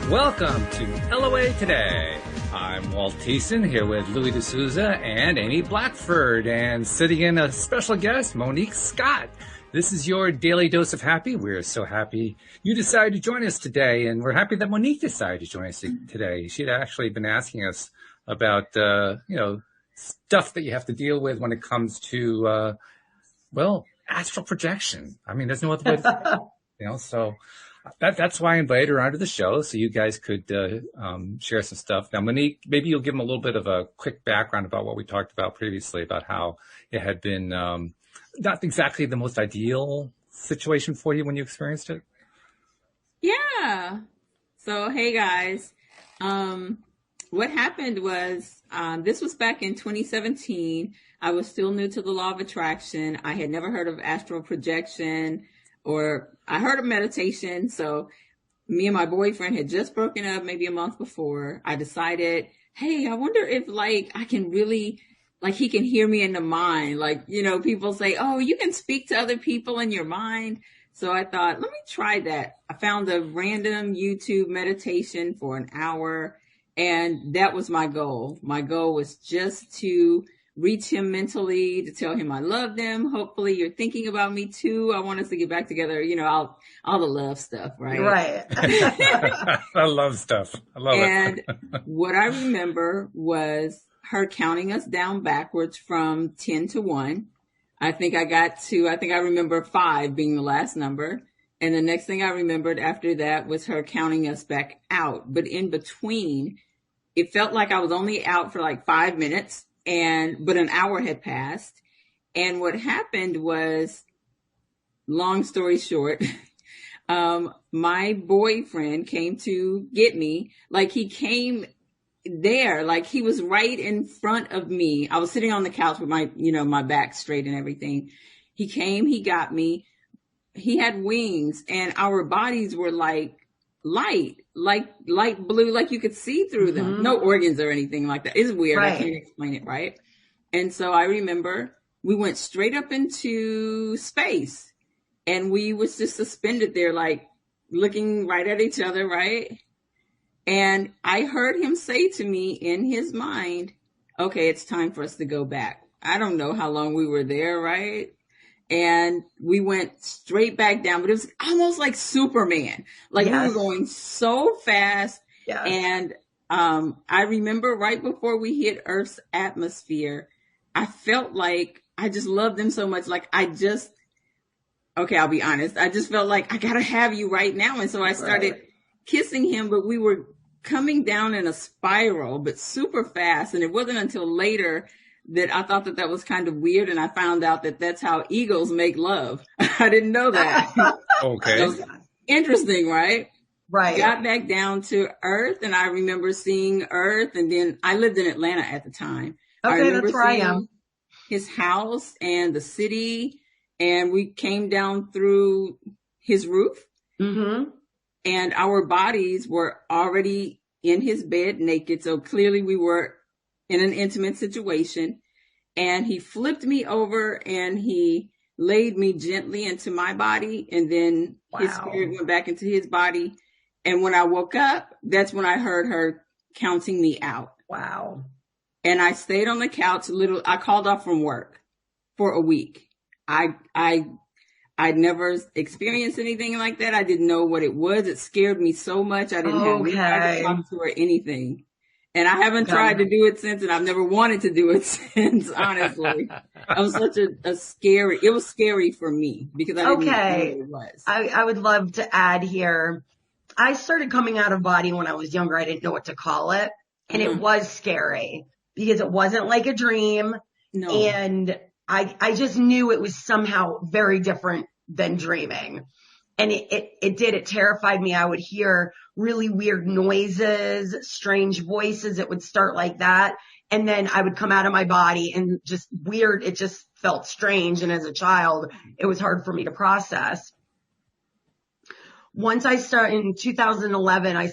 Welcome to LOA Today. I'm Walt Thiessen here with Louis de Souza and Amy Blackford, and sitting in a special guest, Monique Scott. This is your daily dose of happy. We're so happy you decided to join us today, and we're happy that Monique decided to join us today. She'd actually been asking us about, stuff that you have to deal with when it comes to, astral projection. I mean, there's no other way to say it, so that's why I invited her onto the show, so you guys could share some stuff. Now, Monique, maybe you'll give them a little bit of a quick background about what we talked about previously, about how it had been not exactly the most ideal situation for you when you experienced it. Yeah. So, hey, guys. What happened was this was back in 2017. I was still new to the law of attraction. I had never heard of astral projection, or I heard of meditation. So me and my boyfriend had just broken up maybe a month before. I decided, hey, I wonder if I can really, he can hear me in the mind. People say, oh, you can speak to other people in your mind. So I thought, let me try that. I found a random YouTube meditation for an hour, and that was my goal. My goal was just to reach him mentally, to tell him I loved him. Hopefully you're thinking about me too. I want us to get back together, all the love stuff, right? Right. I love stuff. I love it. And what I remember was her counting us down backwards from 10 to 1. I think I remember 5 being the last number. And the next thing I remembered after that was her counting us back out. But in between, it felt like I was only out for 5 minutes. But an hour had passed. And what happened was, long story short, my boyfriend came to get me. He came there, he was right in front of me. I was sitting on the couch with my back straight and everything. He came, he got me. He had wings, and our bodies were light blue, you could see through them. Mm-hmm. No organs or anything like that. It's weird. Right. I can't explain it, right? And so I remember we went straight up into space, and we was just suspended there, looking right at each other, right? And I heard him say to me in his mind, okay, it's time for us to go back. I don't know how long we were there, right? And we went straight back down, but it was almost like Superman. Yes. We were going so fast. Yes. And I remember right before we hit Earth's atmosphere, I felt like I just loved them so much. I'll be honest. I just felt like I got to have you right now. And so I started kissing him, but we were coming down in a spiral, but super fast. And it wasn't until later that I thought that was kind of weird, and I found out that that's how eagles make love. I didn't know that. Okay. That was interesting, right? Right. Got back down to Earth, and I remember seeing Earth, and then I lived in Atlanta at the time. Okay, that's where I am. His house and the city, and we came down through his roof. Mm-hmm. And our bodies were already in his bed naked, so clearly we were in an intimate situation. And he flipped me over and he laid me gently into my body, and then his spirit went back into his body. And when I woke up, that's when I heard her counting me out. Wow. And I stayed on the couch I called off from work for a week. I'd never experienced anything like that. I didn't know what it was. It scared me so much. I didn't have anybody to talk to or anything. And I haven't tried to do it since, and I've never wanted to do it since, honestly. It was such it was scary for me because I didn't know what it was. I would love to add here. I started coming out of body when I was younger. I didn't know what to call it. And it was scary because it wasn't like a dream. No. And I just knew it was somehow very different than dreaming. And it terrified me. I would hear really weird noises, strange voices. It would start like that. And then I would come out of my body and just weird. It just felt strange. And as a child, it was hard for me to process. Once in 2011, I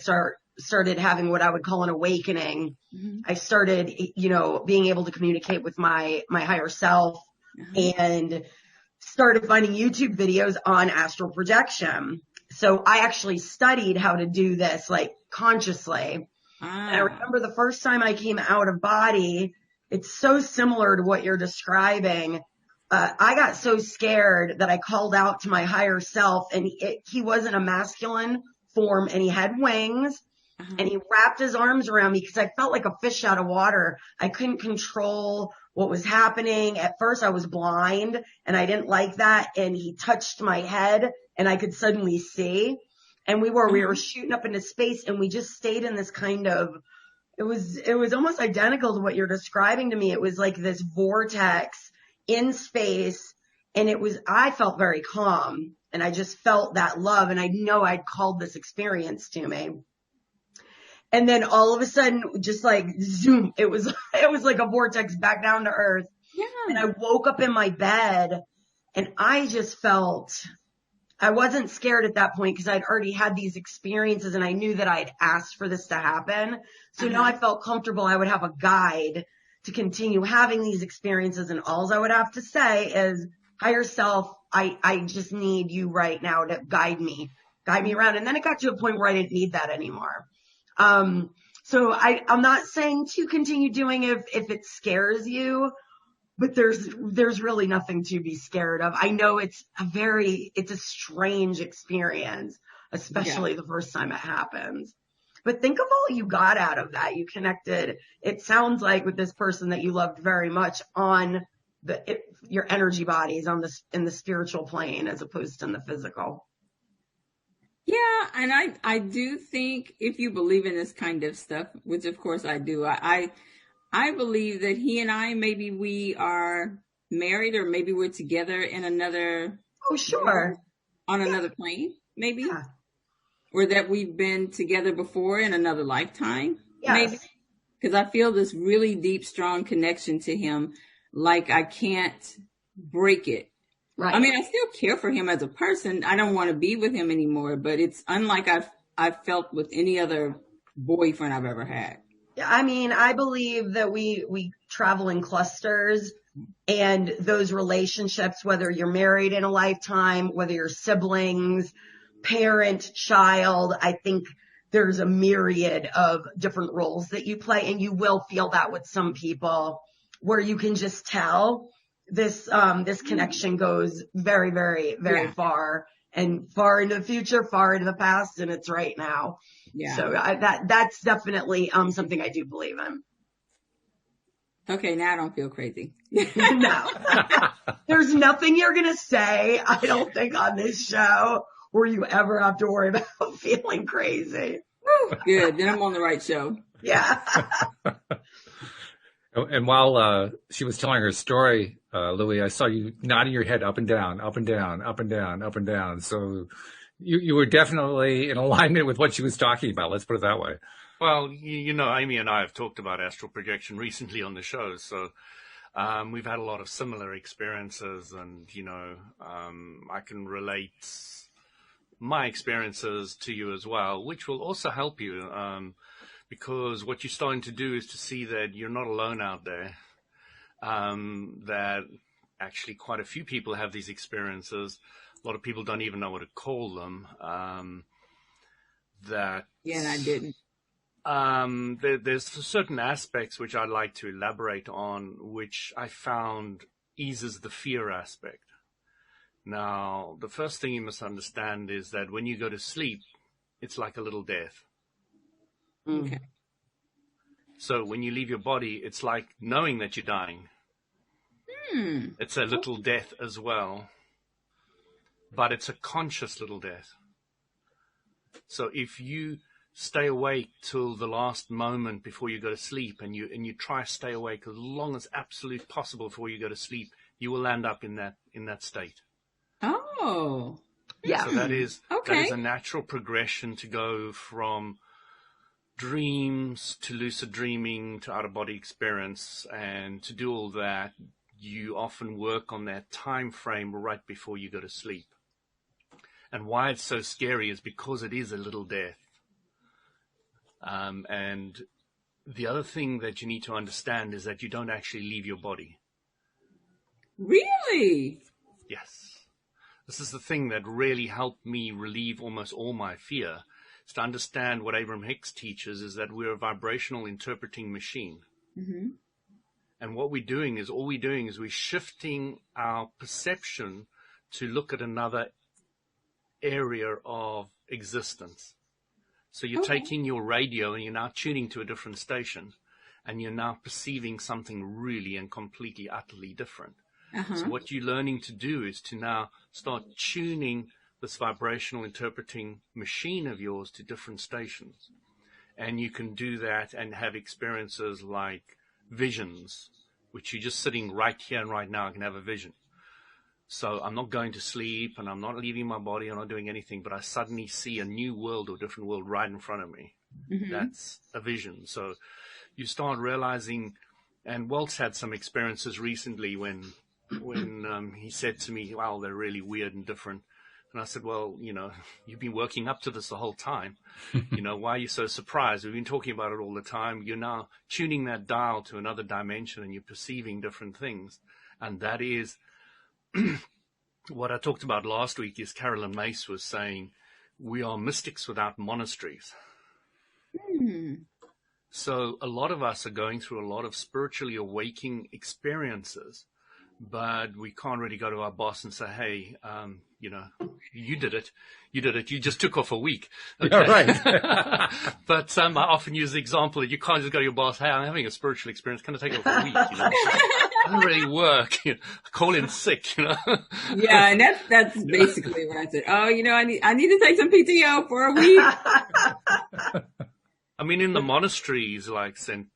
started having what I would call an awakening. Mm-hmm. I started, being able to communicate with my higher self, and started finding YouTube videos on astral projection. So I actually studied how to do this consciously. Ah. And I remember the first time I came out of body, it's so similar to what you're describing. I got so scared that I called out to my higher self, and he wasn't a masculine form, and he had wings, and he wrapped his arms around me because I felt like a fish out of water. I couldn't control what was happening. At first I was blind and I didn't like that. And he touched my head and I could suddenly see. And we were shooting up into space, and we just stayed in this kind of, it was almost identical to what you're describing to me. It was like this vortex in space, and I felt very calm, and I just felt that love, and I know I'd called this experience to me. And then all of a sudden, just like zoom, it was like a vortex back down to earth. Yeah. And I woke up in my bed, and I just felt, I wasn't scared at that point because I'd already had these experiences, and I knew that I'd asked for this to happen. So now I felt comfortable. I would have a guide to continue having these experiences, and all I would have to say is, higher self, I just need you right now to guide me around. And then it got to a point where I didn't need that anymore. So I'm not saying to continue doing if it scares you, but there's really nothing to be scared of. I know it's a strange experience, especially the first time it happens. But think of all you got out of that. You connected, it sounds like, with this person that you loved very much on your energy bodies in the spiritual plane as opposed to in the physical. Yeah, and I do think, if you believe in this kind of stuff, which of course I do, I believe that he and I, maybe we are married, or maybe we're together in another. Oh, sure. On another plane, maybe. Yeah. Or that we've been together before in another lifetime. Yes. Maybe. Because I feel this really deep, strong connection to him. Like I can't break it. Right. I mean, I still care for him as a person. I don't want to be with him anymore, but it's unlike I've felt with any other boyfriend I've ever had. Yeah, I mean, I believe that we travel in clusters, and those relationships, whether you're married in a lifetime, whether you're siblings, parent, child, I think there's a myriad of different roles that you play, and you will feel that with some people where you can just tell this connection goes very, very, very far, and far into the future, far into the past, and it's right now. Yeah. So that's definitely something I do believe in. Okay, now I don't feel crazy. No. There's nothing you're going to say, I don't think, on this show where you ever have to worry about feeling crazy. Good. Then I'm on the right show. Yeah. And while she was telling her story, Louie, I saw you nodding your head up and down, up and down, up and down, up and down. So you were definitely in alignment with what she was talking about. Let's put it that way. Well, you know, Amy and I have talked about astral projection recently on the show, so we've had a lot of similar experiences, and, you know, I can relate my experiences to you as well, which will also help you, because what you're starting to do is to see that you're not alone out there, that actually quite a few people have these experiences. A lot of people don't even know what to call them. Yeah, and I didn't. There's certain aspects which I'd like to elaborate on, which I found eases the fear aspect. Now, the first thing you must understand is that when you go to sleep, it's like a little death. Okay. So when you leave your body, it's like knowing that you're dying. It's a little death as well, but it's a conscious little death. So if you stay awake till the last moment before you go to sleep, and you try to stay awake as long as absolutely possible before you go to sleep, you will end up in that state. Oh, yeah. So that is a natural progression to go from dreams to lucid dreaming to out of body experience, and to do all that, you often work on that time frame right before you go to sleep. And why it's so scary is because it is a little death. And the other thing that you need to understand is that you don't actually leave your body. Really? Yes. This is the thing that really helped me relieve almost all my fear, is to understand what Abraham Hicks teaches is that we're a vibrational interpreting machine. Mm-hmm. And what we're doing is we're shifting our perception to look at another area of existence. So you're taking your radio and you're now tuning to a different station, and you're now perceiving something really and completely, utterly different. Uh-huh. So what you're learning to do is to now start tuning this vibrational interpreting machine of yours to different stations. And you can do that and have experiences like visions, which you're just sitting right here and right now. I can have a vision. So I'm not going to sleep and I'm not leaving my body. I'm not doing anything, but I suddenly see a new world or different world right in front of me. Mm-hmm. That's a vision. So you start realizing, and Walt's had some experiences recently when he said to me, wow, they're really weird and different. And I said, well, you've been working up to this the whole time. Why are you so surprised? We've been talking about it all the time. You're now tuning that dial to another dimension and you're perceiving different things. And that is what I talked about last week is Carolyn Mace was saying, we are mystics without monasteries. Mm. So a lot of us are going through a lot of spiritually awakening experiences, but we can't really go to our boss and say, hey, you did it. You just took off a week. Okay. Yeah, right. But I often use the example that you can't just go to your boss, hey, I'm having a spiritual experience. Can I take off a week? It doesn't really work. Call in sick, Yeah, and that's basically what I said. Oh, I need to take some PTO for a week. I mean, in the monasteries like St.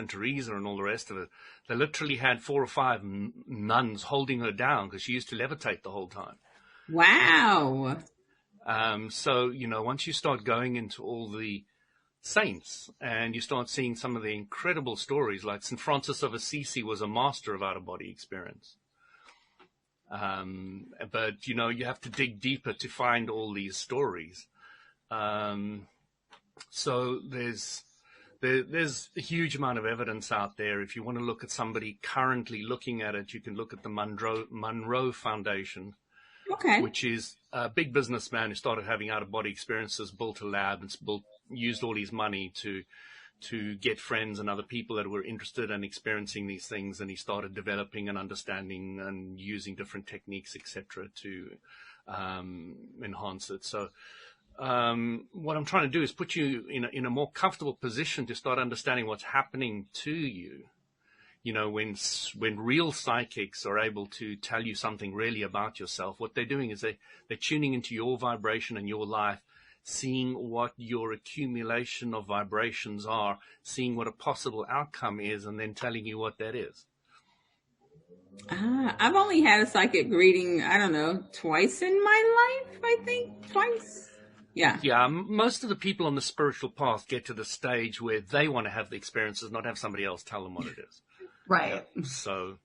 Teresa and all the rest of it, they literally had 4 or 5 nuns holding her down because she used to levitate the whole time. Wow. So, once you start going into all the saints and you start seeing some of the incredible stories, like St. Francis of Assisi was a master of out-of-body experience. But, you have to dig deeper to find all these stories. So there's a huge amount of evidence out there. If you want to look at somebody currently looking at it, you can look at the Monroe Foundation, okay, which is a big businessman who started having out-of-body experiences, built a lab, and used all his money to get friends and other people that were interested in experiencing these things, and he started developing and understanding and using different techniques, etc., to enhance it. So what I'm trying to do is put you in a more comfortable position to start understanding what's happening to you. When real psychics are able to tell you something really about yourself, what they're doing is they're tuning into your vibration and your life, seeing what your accumulation of vibrations are, seeing what a possible outcome is, and then telling you what that is. I've only had a psychic reading, I don't know, twice in my life, I think. Twice. Yeah. Yeah, most of the people on the spiritual path get to the stage where they want to have the experiences, not have somebody else tell them what it is. Right. Yeah, so,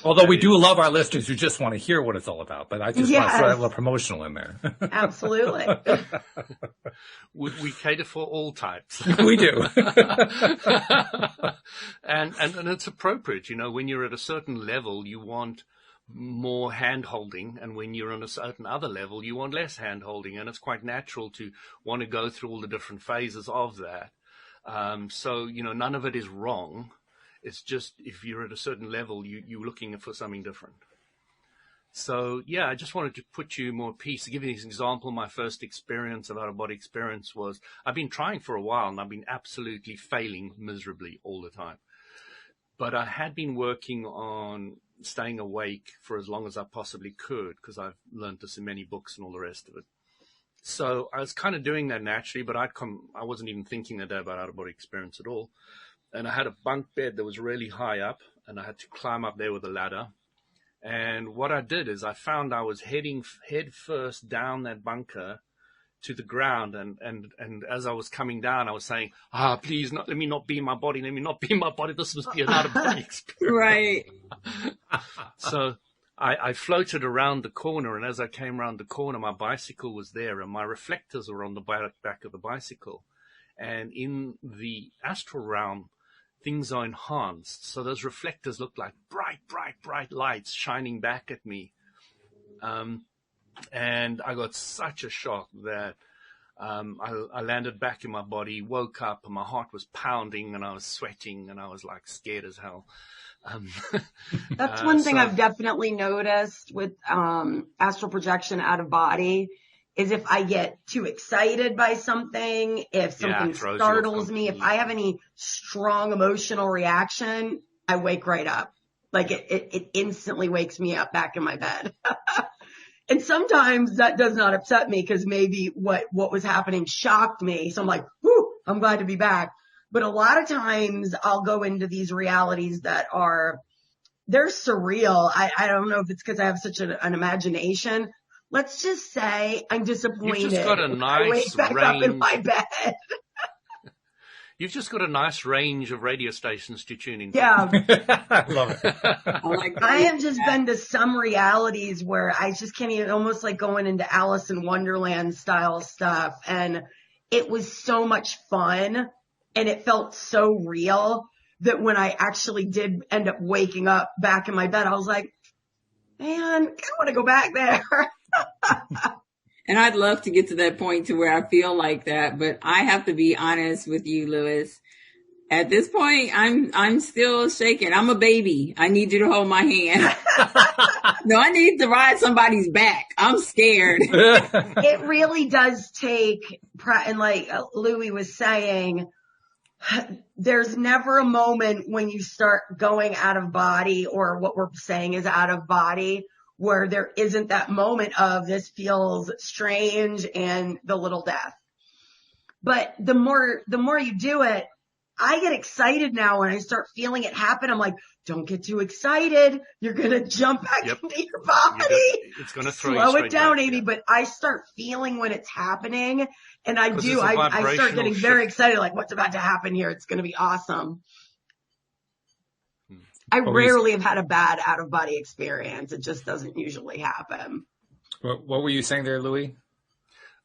although we do love our listeners who just want to hear what it's all about, but I just want to throw a little promotional in there. Absolutely. We cater for all types. We do. and it's appropriate, when you're at a certain level, you want more hand-holding, and when you're on a certain other level, you want less hand-holding, and it's quite natural to want to go through all the different phases of that. So, none of it is wrong. It's just if you're at a certain level, you're looking for something different. So, yeah, I just wanted to put you more at peace. To give you an example, my first experience of out-of-body experience was, I've been trying for a while, and I've been absolutely failing miserably all the time. But I had been working on staying awake for as long as I possibly could, because I've learned this in many books and all the rest of it. So I was kind of doing that naturally, but I wasn't even thinking that day about out-of-body experience at all. And I had a bunk bed that was really high up, and I had to climb up there with a ladder. And what I did is I found I was heading head first down that bunker to the ground. And as I was coming down, I was saying, please, let me not be in my body. Let me not be in my body. This must be an out-of-body experience. Right. So I floated around the corner, and as I came around the corner, my bicycle was there, and my reflectors were on the back of the bicycle. And in the astral realm, things are enhanced. So those reflectors look like bright lights shining back at me. And I got such a shock that I landed back in my body, woke up, and my heart was pounding, and I was sweating, and I was like scared as hell. That's one thing I've definitely noticed with astral projection out of body is if I get too excited by something, if something startles me, if I have any strong emotional reaction, I wake right up. Like it instantly wakes me up back in my bed. And sometimes that does not upset me because maybe what was happening shocked me. So I'm like, whoo, I'm glad to be back. But a lot of times I'll go into these realities that they're surreal. I don't know if it's because I have such an imagination. Let's just say I'm disappointed. You've just got a nice I wake back up in my bed. You've just got a nice range of radio stations to tune into. Yeah. I love it. I have just been to some realities where I just can't even, almost like going into Alice in Wonderland style stuff. And it was so much fun and it felt so real that when I actually did end up waking up back in my bed, I was like, man, I want to go back there. And I'd love to get to that point to where I feel like that, but I have to be honest with you, Lewis. At this point, I'm still shaking. I'm a baby. I need you to hold my hand. No, I need to ride somebody's back. I'm scared. It really does take, and like Louis was saying, there's never a moment when you start going out of body, or what we're saying is out of body, where there isn't that moment of this feels strange and the little death. But the more you do it, I get excited now when I start feeling it happen. I'm like, don't get too excited. You're going to jump back into your body. It's going to throw Slow you it down, back, Amy. yeah. But I start feeling when it's happening. And I Because do. it's a I start vibrational getting shift. very excited. Like, what's about to happen here? It's going to be awesome. I rarely have had a bad out of body experience. It just doesn't usually happen. What were you saying there, Louis?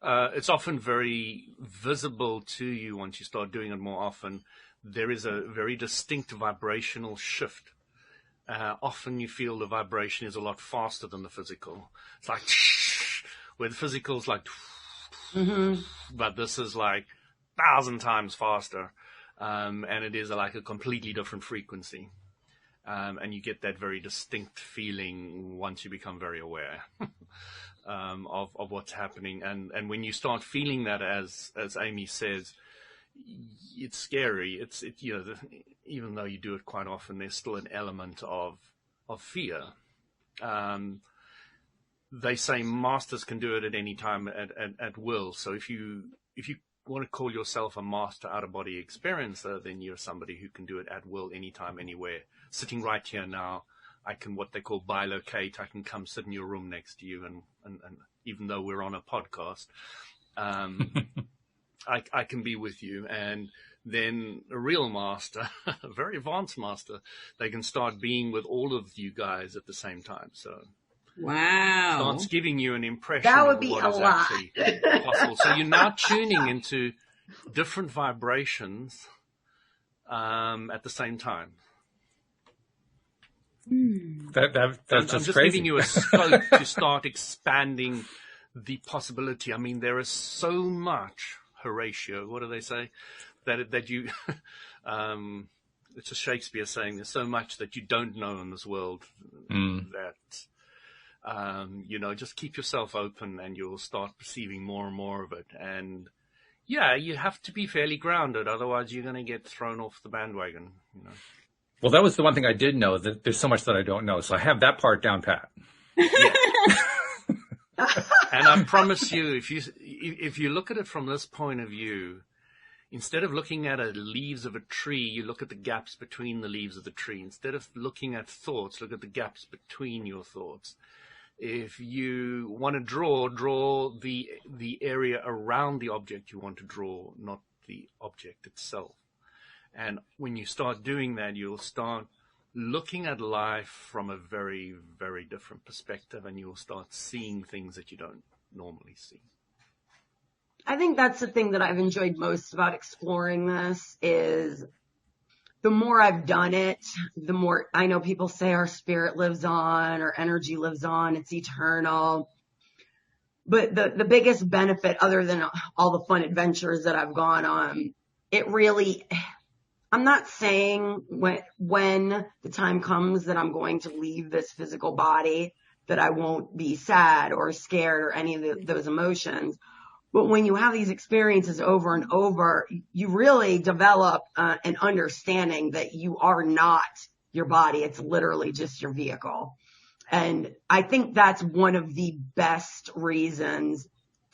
It's often very visible to you once you start doing it more often. There is a very distinct vibrational shift. Often you feel the vibration is a lot faster than the physical. It's like, where the physical is like, but this is like 1,000 times faster. And it is like a completely different frequency. And you get that very distinct feeling once you become very aware of what's happening. And when you start feeling that, as Amy says, it's scary. Even though you do it quite often, there's still an element of fear. They say masters can do it at any time at will. So if you want to call yourself a master out-of-body experiencer, then you're somebody who can do it at will, anytime, anywhere. Sitting right here now, I can, what they call bilocate. I can come sit in your room next to you, and even though we're on a podcast, I can be with you. And then a real master, a very advanced master, they can start being with all of you guys at the same time. So wow, starts giving you an impression That would of be what a is lot. actually possible. So you're now tuning into different vibrations at the same time. That's I'm just just crazy. giving you a scope to start expanding the possibility. I mean, there is so much, Horatio, what do they say? That you, it's a Shakespeare saying, there's so much that you don't know in this world that, just keep yourself open and you'll start perceiving more and more of it. And yeah, you have to be fairly grounded. Otherwise you're going to get thrown off the bandwagon, Well, that was the one thing I did know, that there's so much that I don't know. So I have that part down pat. And I promise you, if you look at it from this point of view, instead of looking at the leaves of a tree, you look at the gaps between the leaves of the tree. Instead of looking at thoughts, look at the gaps between your thoughts. If you want to draw the area around the object you want to draw, not the object itself. And when you start doing that, you'll start looking at life from a very, very different perspective, and you'll start seeing things that you don't normally see. I think that's the thing that I've enjoyed most about exploring this is the more I've done it, the more I know people say our spirit lives on, our energy lives on, it's eternal. But the biggest benefit, other than all the fun adventures that I've gone on, I'm not saying when the time comes that I'm going to leave this physical body that I won't be sad or scared or any of those emotions. But when you have these experiences over and over, you really develop an understanding that you are not your body. It's literally just your vehicle. And I think that's one of the best reasons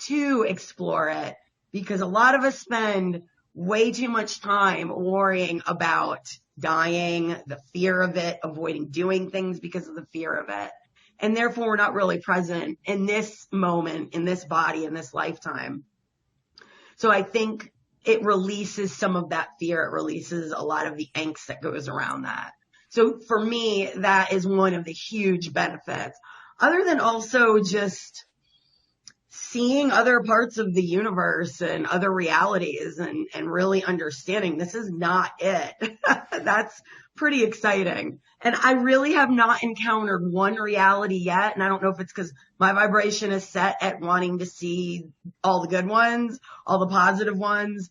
to explore it, because a lot of us spend way too much time worrying about dying, the fear of it, avoiding doing things because of the fear of it. And therefore, we're not really present in this moment, in this body, in this lifetime. So I think it releases some of that fear. It releases a lot of the angst that goes around that. So for me, that is one of the huge benefits, other than also just seeing other parts of the universe and other realities and really understanding this is not it. That's pretty exciting. And I really have not encountered one reality yet. And I don't know if it's because my vibration is set at wanting to see all the good ones, all the positive ones.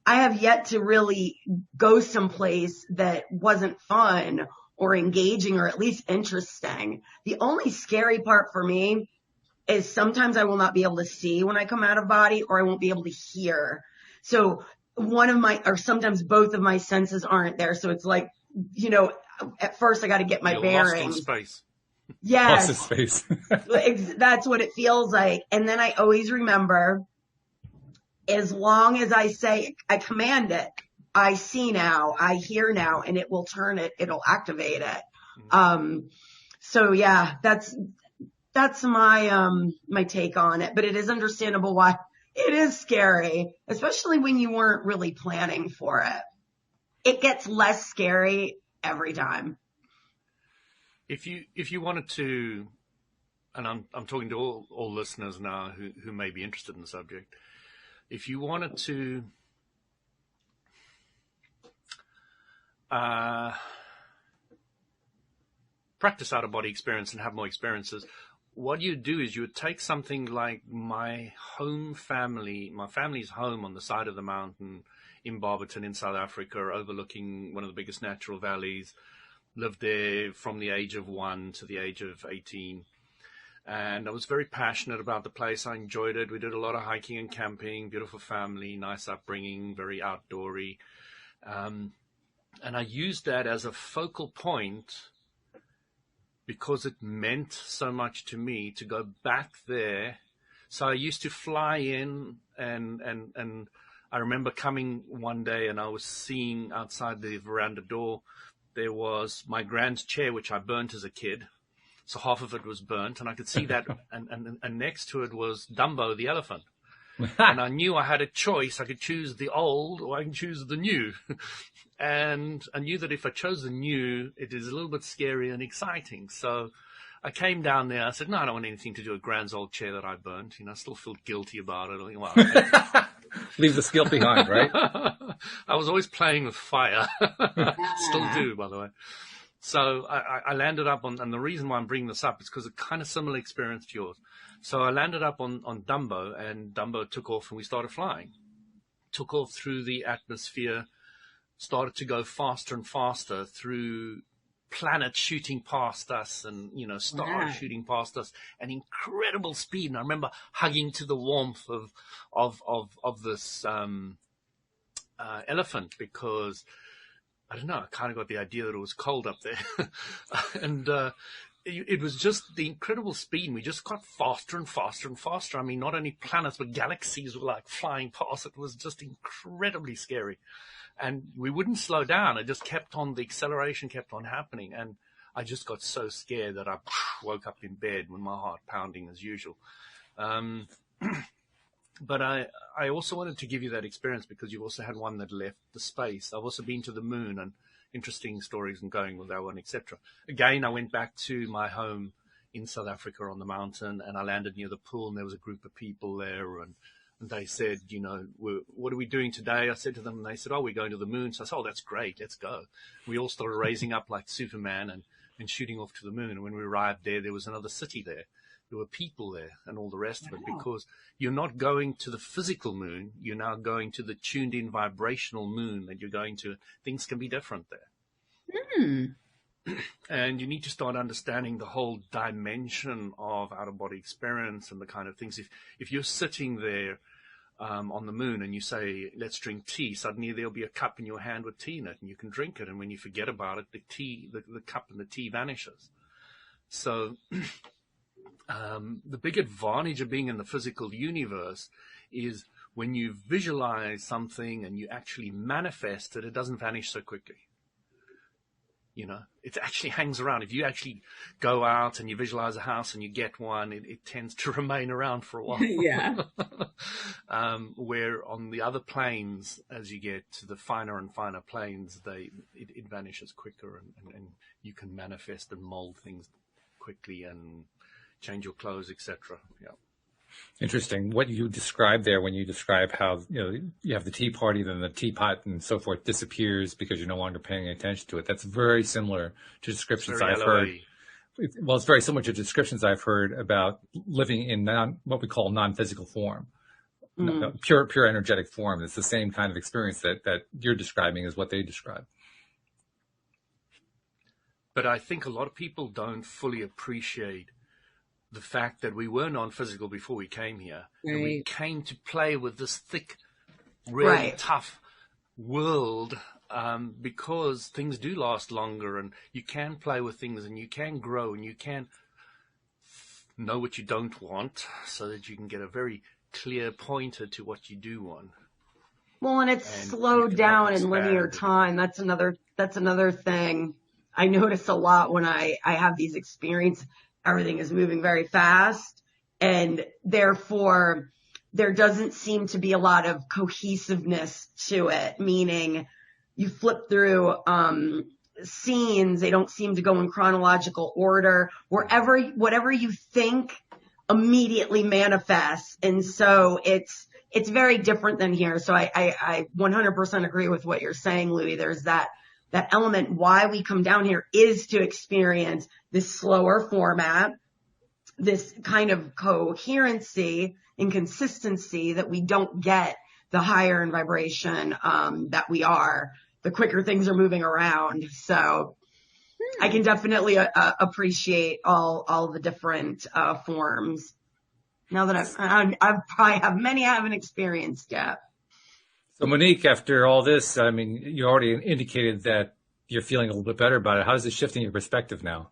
I have yet to really go someplace that wasn't fun or engaging or at least interesting. The only scary part for me is sometimes I will not be able to see when I come out of body, or I won't be able to hear. So sometimes both of my senses aren't there. So it's like, at first I got to get my bearings. Lost in space. Yes. Lost in space. That's what it feels like. And then I always remember, as long as I say, I command it, I see now, I hear now, and it will turn it, it'll activate it. So yeah, that's my take on it, but it is understandable why it is scary, especially when you weren't really planning for it. It gets less scary every time. If you wanted to, and I'm talking to all listeners now who may be interested in the subject, if you wanted to practice out-of-body experience and have more experiences, what you do is you would take something like my family's home on the side of the mountain in Barberton in South Africa, overlooking one of the biggest natural valleys. Lived there from the age of 1 to the age of 18. And I was very passionate about the place. I enjoyed it. We did a lot of hiking and camping, beautiful family, nice upbringing, very outdoory. And I used that as a focal point because it meant so much to me to go back there. So I used to fly in and I remember coming one day and I was seeing outside the veranda door, there was my grand chair, which I burnt as a kid. So half of it was burnt and I could see that. and next to it was Dumbo, the elephant. And I knew I had a choice. I could choose the old or I can choose the new. And I knew that if I chose the new, it is a little bit scary and exciting. So I came down there. I said, no, I don't want anything to do with Grand's old chair that I burnt. I still feel guilty about it. Well, Leave the guilt behind, right? I was always playing with fire. Still do, by the way. So I landed up on, and the reason why I'm bringing this up is because it's kind of similar experience to yours. So I landed up on Dumbo, and Dumbo took off and we started flying. Took off through the atmosphere, started to go faster and faster through planets shooting past us and, stars shooting past us, and incredible speed. And I remember hugging to the warmth of this elephant because, I don't know, I kind of got the idea that it was cold up there. And it was just the incredible speed. And we just got faster and faster and faster. I mean, not only planets, but galaxies were like flying past. It was just incredibly scary. And we wouldn't slow down. It just kept on, the acceleration kept on happening. And I just got so scared that I woke up in bed with my heart pounding as usual. But I also wanted to give you that experience because you also had one that left the space. I've also been to the moon, and interesting stories and going with that one, etc. Again, I went back to my home in South Africa on the mountain, and I landed near the pool, and there was a group of people there, and they said, what are we doing today? I said to them, and they said, oh, we're going to the moon. So I said, oh, that's great. Let's go. We all started raising up like Superman and shooting off to the moon. And when we arrived there was another city there. there were people there and all the rest of it, because you're not going to the physical moon. You're now going to the tuned in vibrational moon that you're going to. Things can be different there. And you need to start understanding the whole dimension of out-of-body experience and the kind of things. If you're sitting there on the moon and you say, let's drink tea, suddenly there'll be a cup in your hand with tea in it and you can drink it. And when you forget about it, the cup and the tea vanishes. So the big advantage of being in the physical universe is when you visualize something and you actually manifest it, it doesn't vanish so quickly. You know, it actually hangs around. If you actually go out and you visualize a house and you get one, it tends to remain around for a while. Yeah. Where on the other planes, as you get to the finer and finer planes, it vanishes quicker, and you can manifest and mold things quickly and change your clothes, etc. Yeah. Interesting. What you described there when you describe how, you have the tea party, then the teapot and so forth disappears because you're no longer paying attention to it. That's very similar to descriptions I've heard. Well, it's very similar to descriptions I've heard about living in what we call non-physical form, pure energetic form. It's the same kind of experience that you're describing is what they describe. But I think a lot of people don't fully appreciate the fact that we were non-physical before we came here. Right. And we came to play with this thick, really tough world because things do last longer, and you can play with things and you can grow and you can know what you don't want so that you can get a very clear pointer to what you do want. Well, and it's slowed down in linear time. That's another thing I notice a lot when I have these experiences. Everything is moving very fast, and therefore there doesn't seem to be a lot of cohesiveness to it, meaning you flip through scenes, they don't seem to go in chronological order. Whatever you think immediately manifests. And so it's very different than here. So I 100% agree with what you're saying, Louis. There's that element. Why we come down here is to experience this slower format, this kind of coherency and consistency that we don't get the higher in vibration that we are, the quicker things are moving around. So I can definitely appreciate all the different forms. Now that I've probably have many I haven't experienced yet. So Monique, after all this, I mean, you already indicated that you're feeling a little bit better about it. How is it shifting your perspective now?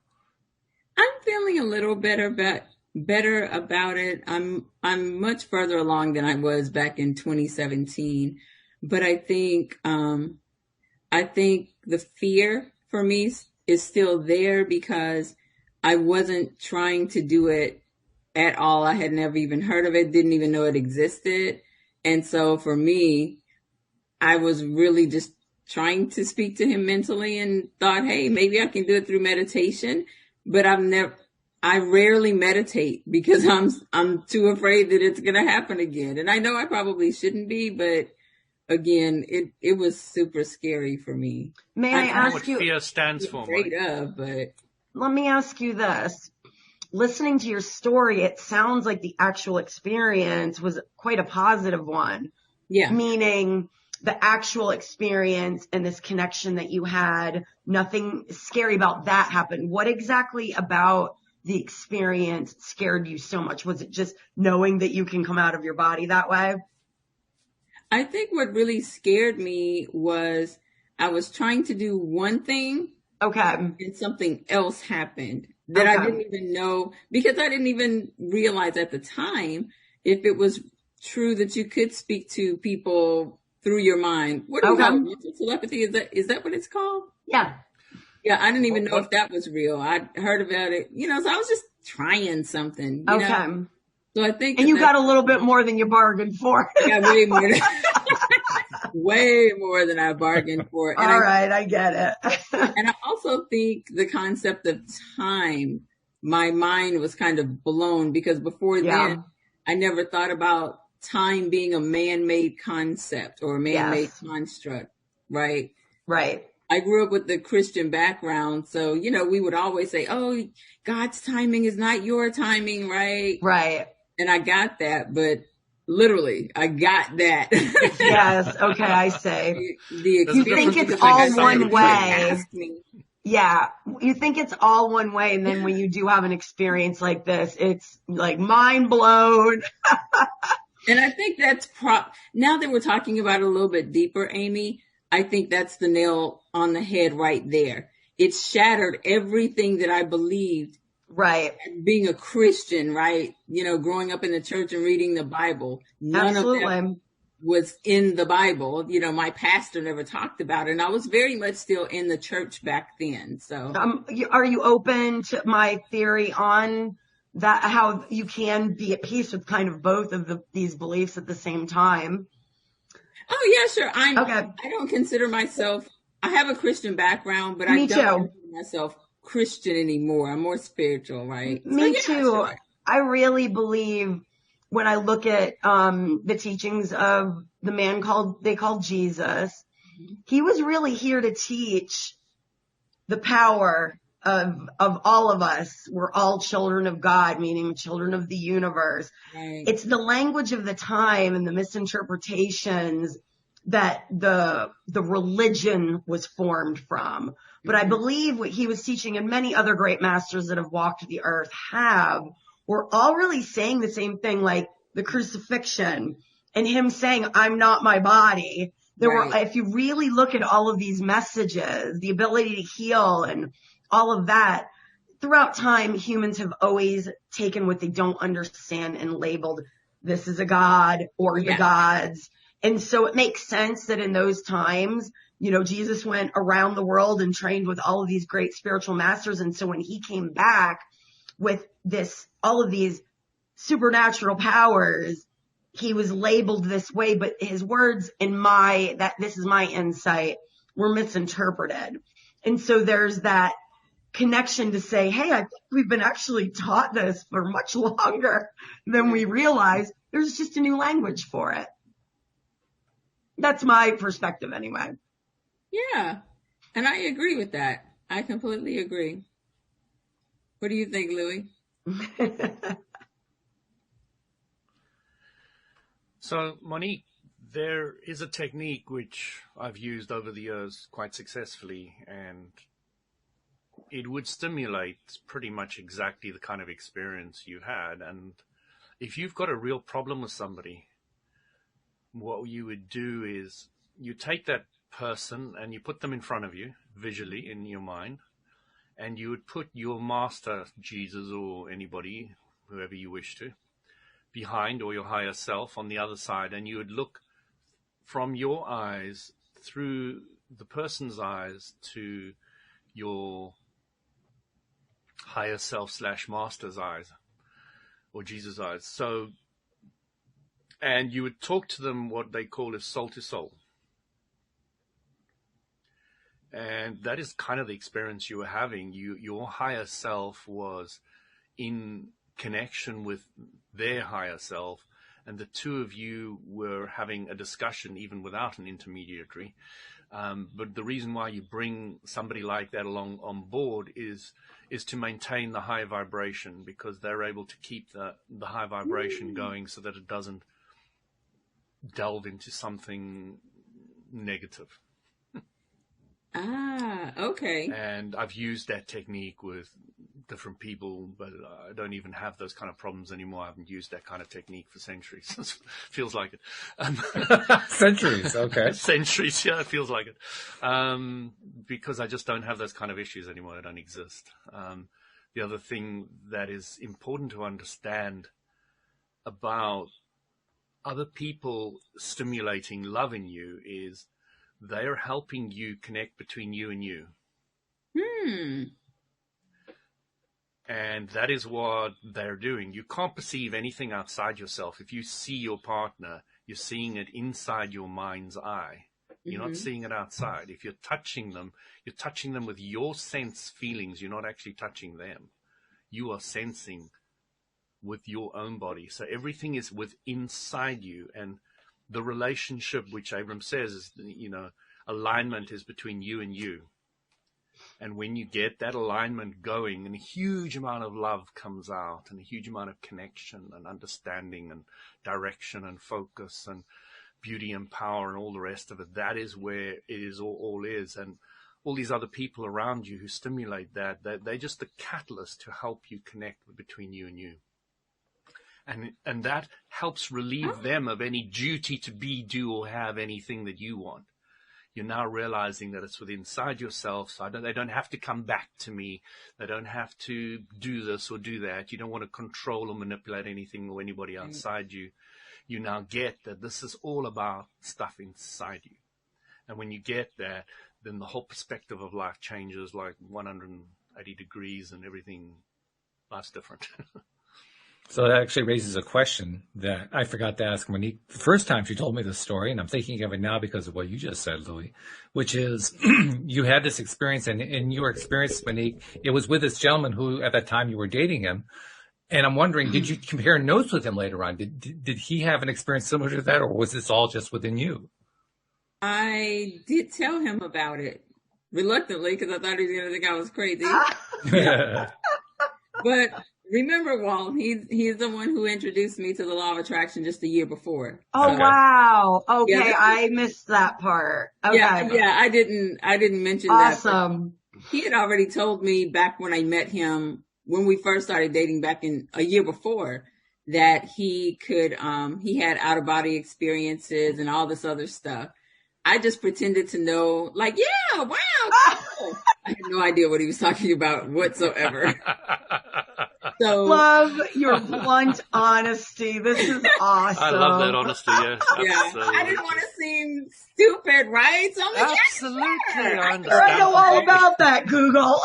I'm feeling a little better about it. I'm much further along than I was back in 2017, but I think the fear for me is still there because I wasn't trying to do it at all. I had never even heard of it, didn't even know it existed. And so for me, I was really just trying to speak to him mentally and thought, hey, maybe I can do it through meditation. But I rarely meditate because I'm too afraid that it's going to happen again. And I know I probably shouldn't be, but again, it was super scary for me. May I ask you what fear stands for? But let me ask you this. Listening to your story, it sounds like the actual experience was quite a positive one. Yeah. Meaning the actual experience and this connection that you had, nothing scary about that happened. What exactly about the experience scared you so much? Was it just knowing that you can come out of your body that way? I think what really scared me was I was trying to do one thing. Okay. And something else happened that I didn't even know, because I didn't even realize at the time if it was true that you could speak to people through your mind. What do you call it? Mental telepathy? Is that what it's called? Yeah. Yeah, I didn't even know if that was real. I heard about it, so I was just trying something. You know? So I think. And you got a little bit more than you bargained for. Yeah, way more. Way more than I bargained for. And I get it. And I also think the concept of time, my mind was kind of blown because before then I never thought about time being a man-made concept or a man-made construct, right? Right. I grew up with the Christian background. So, we would always say, oh, God's timing is not your timing, right? Right. And I got that, but literally, I got that. Yes. Okay. I say. You think it's all one way. Yeah. You think it's all one way. And then when you do have an experience like this, it's like mind blown. And I think that's now that we're talking about it a little bit deeper, Amy, I think that's the nail on the head right there. It shattered everything that I believed. Right. Being a Christian, right? Growing up in the church and reading the Bible. None of that was in the Bible. My pastor never talked about it. And I was very much still in the church back then. So, are you open to my theory on that, how you can be at peace with kind of both of these beliefs at the same time? Oh, yeah, sure. I don't consider myself, I have a Christian background, but I don't consider myself Christian anymore. I'm more spiritual, right? Me too. Sure. I really believe when I look at the teachings of the man they called Jesus, he was really here to teach the power of all of us. We're all children of God, meaning children of the universe. Right. It's the language of the time and the misinterpretations that the religion was formed from. But I believe what he was teaching, and many other great masters that have walked the earth were all really saying the same thing, like the crucifixion and him saying, I'm not my body. If you really look at all of these messages, the ability to heal and all of that, throughout time, humans have always taken what they don't understand and labeled, this is a god or the gods. And so it makes sense that in those times, Jesus went around the world and trained with all of these great spiritual masters. And so when he came back with all of these supernatural powers, he was labeled this way, but his words this is my insight, were misinterpreted. And so there's that connection to say, hey, I think we've been actually taught this for much longer than we realize. There's just a new language for it. That's my perspective anyway. Yeah. And I agree with that. I completely agree. What do you think, Louis? So, Monique, there is a technique which I've used over the years quite successfully, and it would stimulate pretty much exactly the kind of experience you had. And if you've got a real problem with somebody, what you would do is you take that person and you put them in front of you visually in your mind, and you would put your master, Jesus, or anybody, whoever you wish to, behind, or your higher self on the other side, and you would look from your eyes through the person's eyes to your higher self / master's eyes, or Jesus' eyes. So, and you would talk to them what they call as soul to soul. And that is kind of the experience you were having. Your higher self was in connection with their higher self, and the two of you were having a discussion even without an intermediary. But the reason why you bring somebody like that along on board is to maintain the high vibration, because they're able to keep the high vibration going so that it doesn't delve into something negative. Okay. And I've used that technique with different people, but I don't even have those kind of problems anymore. I haven't used that kind of technique for centuries. Feels like it. Centuries, okay. Centuries, yeah, it feels like it. Because I just don't have those kind of issues anymore. They don't exist. The other thing that is important to understand about other people stimulating love in you is they're helping you connect between you and you. And that is what they're doing. You can't perceive anything outside yourself. If you see your partner, you're seeing it inside your mind's eye. You're not seeing it outside. If you're touching them with your sense feelings. You're not actually touching them. You are sensing with your own body. So everything is within inside you. And the relationship, which Abram says, is, alignment is between you and you. And when you get that alignment going, and a huge amount of love comes out, and a huge amount of connection and understanding and direction and focus and beauty and power and all the rest of it, that is where it is all is. And all these other people around you who stimulate that, they're just the catalyst to help you connect between you and you. And that helps relieve them of any duty to be, do, or have anything that you want. You're now realizing that it's within inside yourself, so they don't have to come back to me. They don't have to do this or do that. You don't want to control or manipulate anything or anybody outside you. You now get that this is all about stuff inside you. And when you get that, then the whole perspective of life changes like 180 degrees and everything. Life's different. So that actually raises a question that I forgot to ask Monique the first time she told me this story, and I'm thinking of it now because of what you just said, Louis, which is you had this experience, and in your experience, Monique, it was with this gentleman who, at that time, you were dating him. And I'm wondering, did you compare notes with him later on? Did he have an experience similar to that, or was this all just within you? I did tell him about it reluctantly because I thought he was going to think I was crazy. But remember, Walt, he's the one who introduced me to the law of attraction just a year before. Oh, so, wow. Okay, yeah, I missed that part. Okay. Yeah, I didn't mention awesome. that. He had already told me back when I met him, when we first started dating back in a year before, that he had out of body experiences and all this other stuff. I just pretended to know, like, yeah, wow. Cool. I had no idea what he was talking about whatsoever. So love your blunt honesty. This is awesome. I love that honesty. Yes, yeah. I didn't want to seem stupid, right? So I'm like, absolutely, yes, sir. I understand. I know all about that, Google.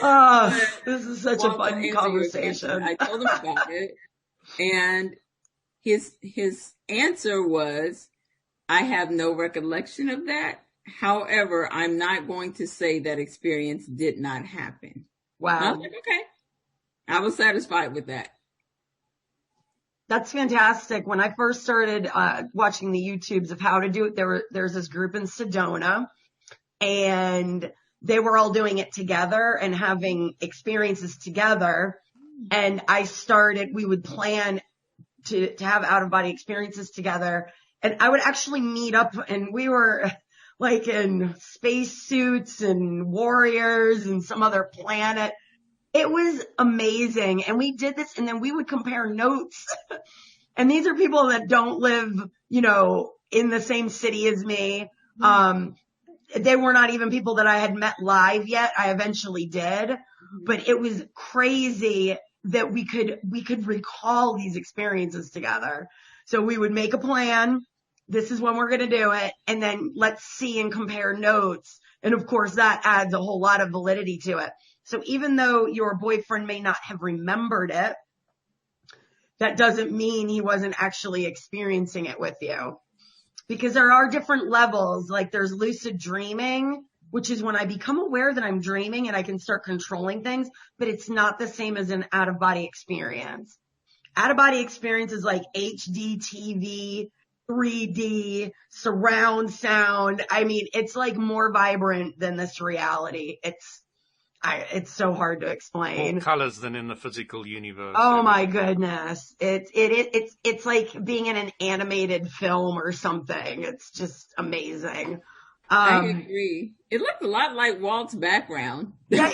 Oh, this is such a fun conversation. I told him about it, and his answer was, I have no recollection of that. However, I'm not going to say that experience did not happen. Wow. And I was like, okay. I was satisfied with that. That's fantastic. When I first started watching the YouTubes of how to do it, there's this group in Sedona, and they were all doing it together and having experiences together. And we would plan to have out of body experiences together. And I would actually meet up, and we were like in space suits and warriors and some other planet. It was amazing. And we did this, and then we would compare notes. And these are people that don't live, in the same city as me. They were not even people that I had met live yet. I eventually did, but it was crazy that we could recall these experiences together. So we would make a plan. This is when we're going to do it. And then let's see and compare notes. And of course that adds a whole lot of validity to it. So even though your boyfriend may not have remembered it, that doesn't mean he wasn't actually experiencing it with you. Because there are different levels. Like there's lucid dreaming, which is when I become aware that I'm dreaming and I can start controlling things, but it's not the same as an out of body experience. Out of body experience is like HD TV, 3D, surround sound. I mean, it's like more vibrant than this reality. It's so hard to explain. More colors than in the physical universe. Oh my goodness. It's like being in an animated film or something. It's just amazing. I agree. It looked a lot like Walt's background. Yeah.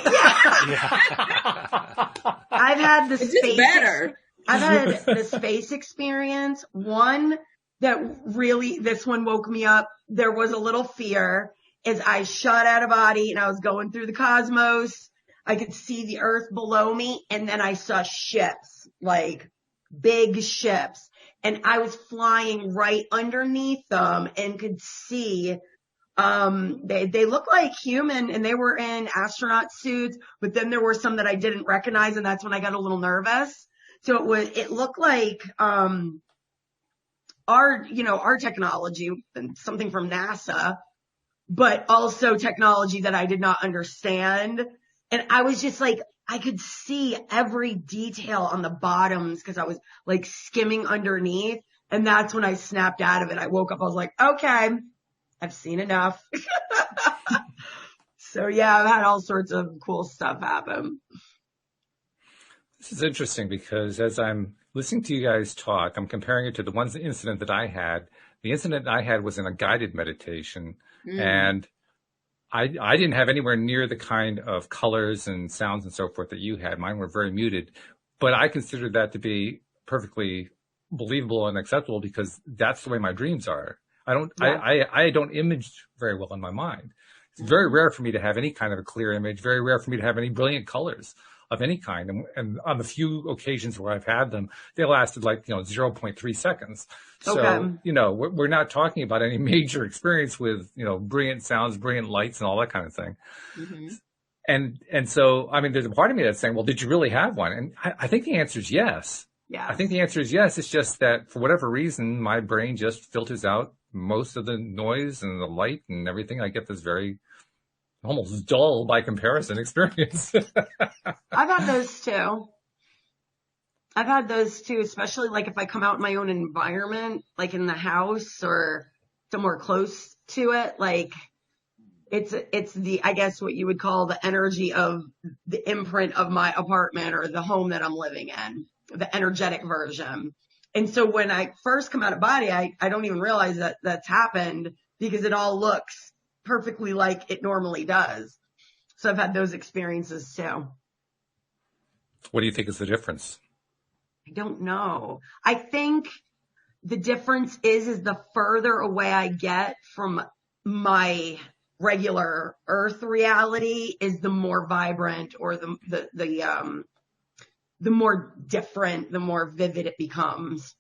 I've had the space. Better. I've had the space experience. One that really, this one woke me up. There was a little fear as I shot out of body and I was going through the cosmos. I could see the earth below me, and then I saw ships, like big ships, and I was flying right underneath them and could see, they look like human, and they were in astronaut suits, but then there were some that I didn't recognize, and that's when I got a little nervous. So it looked like, our technology, and something from NASA, but also technology that I did not understand. And I was just like, I could see every detail on the bottoms because I was like skimming underneath. And that's when I snapped out of it. I woke up, I was like, okay, I've seen enough. So yeah, I've had all sorts of cool stuff happen. This is interesting because as I'm listening to you guys talk, I'm comparing it to the one incident that I had. The incident I had was in a guided meditation, and I didn't have anywhere near the kind of colors and sounds and so forth that you had. Mine were very muted, but I considered that to be perfectly believable and acceptable because that's the way my dreams are. I don't image very well in my mind. It's very rare for me to have any kind of a clear image, very rare for me to have any brilliant colors of any kind. And on the few occasions where I've had them, they lasted like, 0.3 seconds. So, Okay. We're not talking about any major experience with, brilliant sounds, brilliant lights and all that kind of thing. Mm-hmm. And so, I mean, there's a part of me that's saying, well, did you really have one? And I think the answer is yes. Yeah. I think the answer is yes. It's just that for whatever reason, my brain just filters out most of the noise and the light and everything. I get this very almost dull by comparison experience. I've had those too, especially like if I come out in my own environment, like in the house or somewhere close to it, like it's the, I guess what you would call the energy of the imprint of my apartment or the home that I'm living in, the energetic version. And so when I first come out of body, I don't even realize that that's happened because it all looks perfectly like it normally does. So I've had those experiences too. What do you think is the difference? I don't know. I think the difference is the further away I get from my regular earth reality is the more vibrant or the more different, the more vivid it becomes.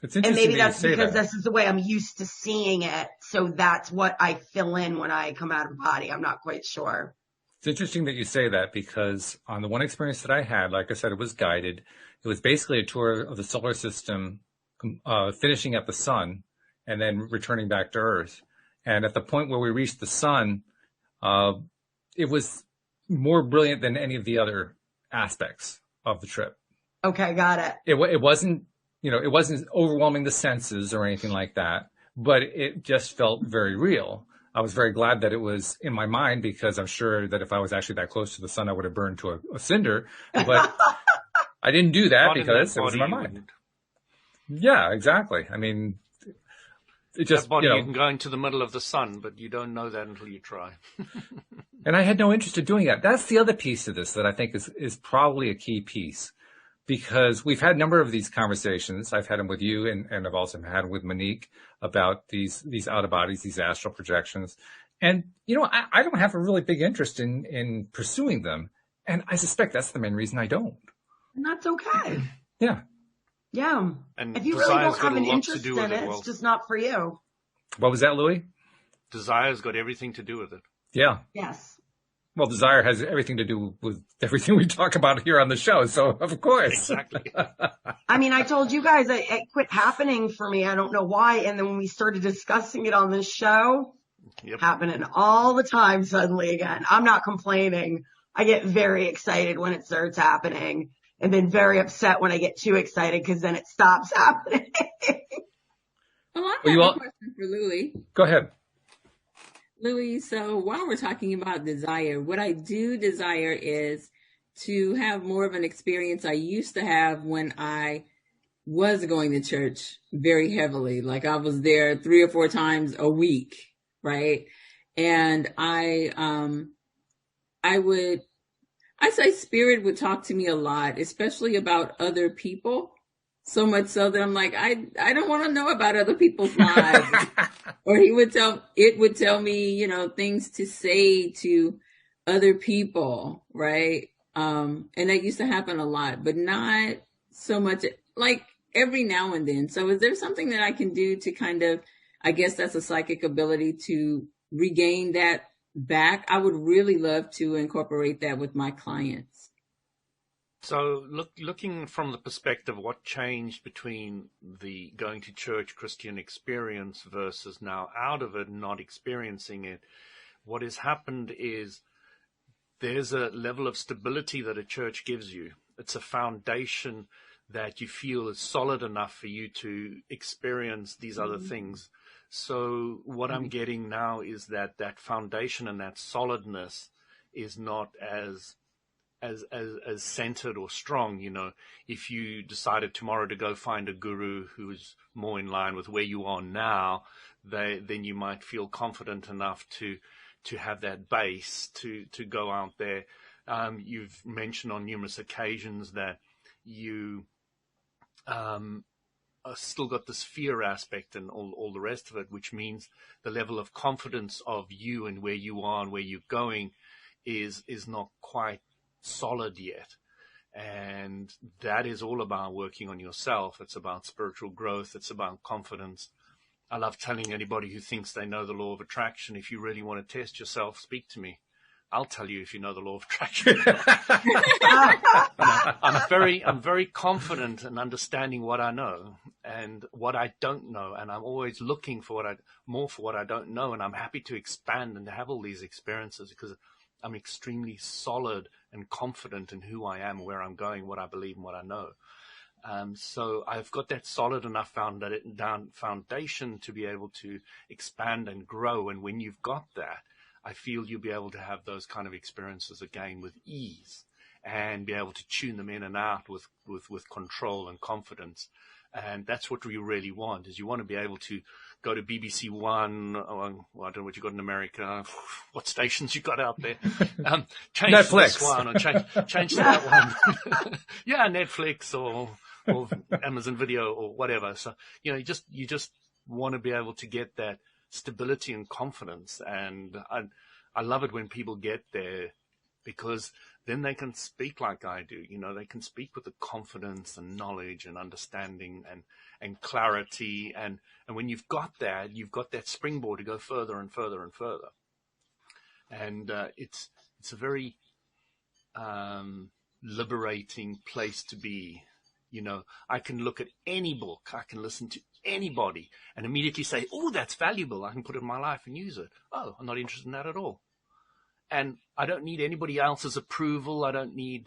It's interesting. And maybe that's because this is the way I'm used to seeing it. So that's what I fill in when I come out of body. I'm not quite sure. It's interesting that you say that because on the one experience that I had, like I said, it was guided. It was basically a tour of the solar system, finishing at the sun and then returning back to Earth. And at the point where we reached the sun, it was more brilliant than any of the other aspects of the trip. Okay, got it. It wasn't, it wasn't overwhelming the senses or anything like that, but it just felt very real. I was very glad that it was in my mind because I'm sure that if I was actually that close to the sun, I would have burned to a cinder. But I didn't do that because it was in my mind. Yeah, exactly. I mean, it just, that body you can go into the middle of the sun, but you don't know that until you try. And I had no interest in doing that. That's the other piece of this that I think is probably a key piece. Because we've had a number of these conversations. I've had them with you and I've also had them with Monique about these out of bodies, these astral projections. And, I don't have a really big interest in pursuing them. And I suspect that's the main reason I don't. And that's okay. Yeah. Yeah. And if you really don't have an interest in it, well, it's just not for you. What was that, Louis? Desire's got everything to do with it. Yeah. Yes. Well, desire has everything to do with everything we talk about here on the show. So, of course. Exactly. I mean, I told you guys it quit happening for me. I don't know why. And then when we started discussing it on this show, happening all the time suddenly again. I'm not complaining. I get very excited when it starts happening and then very upset when I get too excited because then it stops happening. Well, I have a question for Louie. Go ahead. Louie, so while we're talking about desire, what I do desire is to have more of an experience I used to have when I was going to church very heavily. Like I was there 3 or 4 times a week, right? And I say spirit would talk to me a lot, especially about other people. So much so that I'm like, I don't want to know about other people's lives. Or it would tell me, things to say to other people, right? And that used to happen a lot, but not so much, like every now and then. So is there something that I can do to kind of, I guess that's a psychic ability to regain that back? I would really love to incorporate that with my clients. So looking from the perspective of what changed between the going to church Christian experience versus now out of it and not experiencing it, what has happened is there's a level of stability that a church gives you. It's a foundation that you feel is solid enough for you to experience these other things. So what I'm getting now is that foundation and that solidness is not as centered or strong. You know, if you decided tomorrow to go find a guru who's more in line with where you are now, then you might feel confident enough to have that base to go out there. You've mentioned on numerous occasions that you still got this fear aspect and all the rest of it, which means the level of confidence of you and where you are and where you're going is not quite solid yet. And that is all about working on yourself. It's about spiritual growth. It's about confidence. I love telling anybody who thinks they know the law of attraction, if you really want to test yourself, speak to me. I'll tell you if you know the law of attraction. I'm very confident in understanding what I know and what I don't know, and I'm always looking for more for what I don't know, and I'm happy to expand and to have all these experiences because I'm extremely solid and confident in who I am, where I'm going, what I believe, and what I know. So I've got that solid enough foundation to be able to expand and grow, and when you've got that, I feel you'll be able to have those kind of experiences again with ease and be able to tune them in and out with control and confidence. And that's what we really want, is you want to be able to go to BBC One, or, well, I don't know what you got in America, what stations you got out there. Change Netflix. to this one or change to that one. Yeah, Netflix or Amazon Video or whatever. So, you just want to be able to get that stability and confidence. And I love it when people get there, because then they can speak like I do. You know, they can speak with the confidence and knowledge and understanding and clarity. And when you've got that springboard to go further and further and further. And it's a very liberating place to be. You know, I can look at any book, I can listen to anybody and immediately say, oh, that's valuable. I can put it in my life and use it. Oh, I'm not interested in that at all. And I don't need anybody else's approval. I don't need,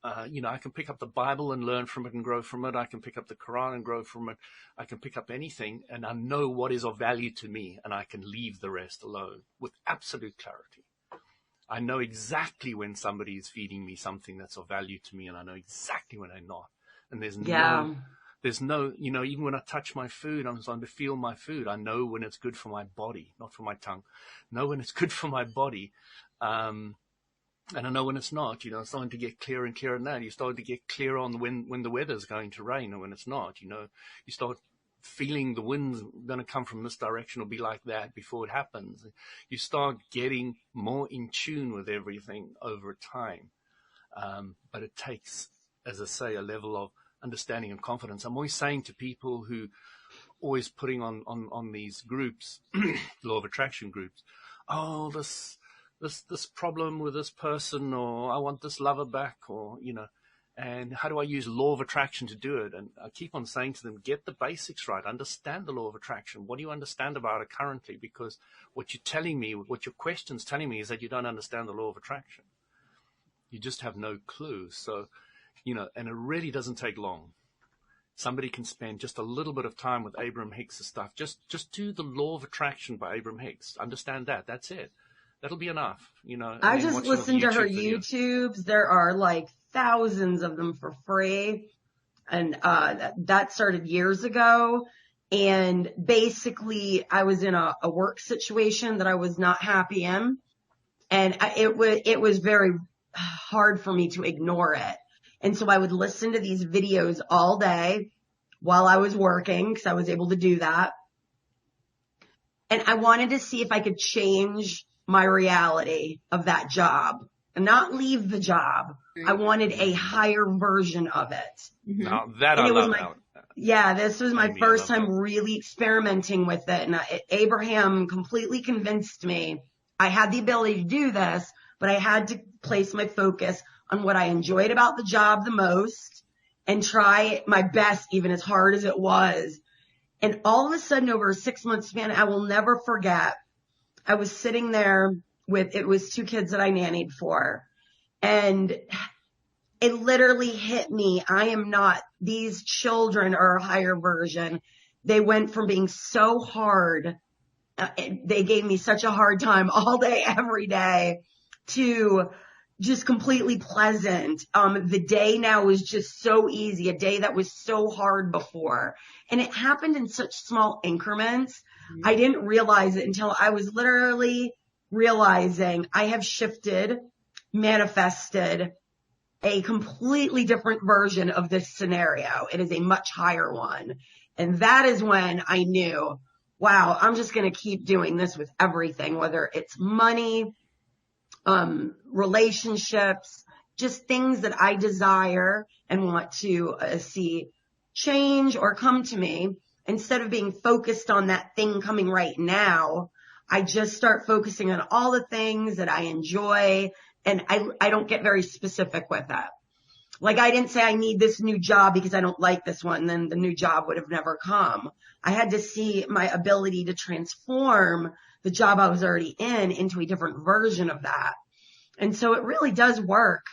I can pick up the Bible and learn from it and grow from it. I can pick up the Quran and grow from it. I can pick up anything, and I know what is of value to me, and I can leave the rest alone with absolute clarity. I know exactly when somebody is feeding me something that's of value to me, and I know exactly when they're not. And there's no, even when I touch my food, I'm starting to feel my food. I know when it's good for my body, not for my tongue. Know when it's good for my body. And I know when it's not. I'm starting to get clearer and clearer on that. You're starting to get clearer on when the weather's going to rain or when it's not. You start feeling the wind's going to come from this direction or be like that before it happens. You start getting more in tune with everything over time. But it takes, as I say, a level of understanding and confidence. I'm always saying to people who always putting on these groups, law of attraction groups, oh, this problem with this person, or I want this lover back, or, and how do I use law of attraction to do it? And I keep on saying to them, get the basics right. Understand the law of attraction. What do you understand about it currently? Because what you're telling me, what your question's telling me is that you don't understand the law of attraction. You just have no clue. So, and it really doesn't take long. Somebody can spend just a little bit of time with Abraham Hicks' stuff. Just do the law of attraction by Abraham Hicks. Understand that. That's it. That'll be enough. I just listened to her YouTubes. There are like thousands of them for free. And that started years ago. And basically I was in a work situation that I was not happy in. And it was very hard for me to ignore it. And so I would listen to these videos all day while I was working, because I was able to do that. And I wanted to see if I could change my reality of that job and not leave the job. I wanted a higher version of it. Now that I love that. Yeah, this was my first time really experimenting with it. And Abraham completely convinced me I had the ability to do this, but I had to place my focus on what I enjoyed about the job the most and try my best, even as hard as it was. And all of a sudden, over a 6-month span, I will never forget, I was sitting there it was 2 kids that I nannied for. And it literally hit me. I am not, these children are a higher version. They went from being so hard. They gave me such a hard time all day, every day, to just completely pleasant. The day now is just so easy, a day that was so hard before. And it happened in such small increments. I didn't realize it until I was literally realizing I have shifted, manifested a completely different version of this scenario. It is a much higher one. And that is when I knew, wow, I'm just going to keep doing this with everything, whether it's money, relationships, just things that I desire and want to see change or come to me. Instead of being focused on that thing coming right now, I just start focusing on all the things that I enjoy, and I don't get very specific with that. Like, I didn't say I need this new job because I don't like this one, then the new job would have never come. I had to see my ability to transform the job I was already in into a different version of that. And so it really does work,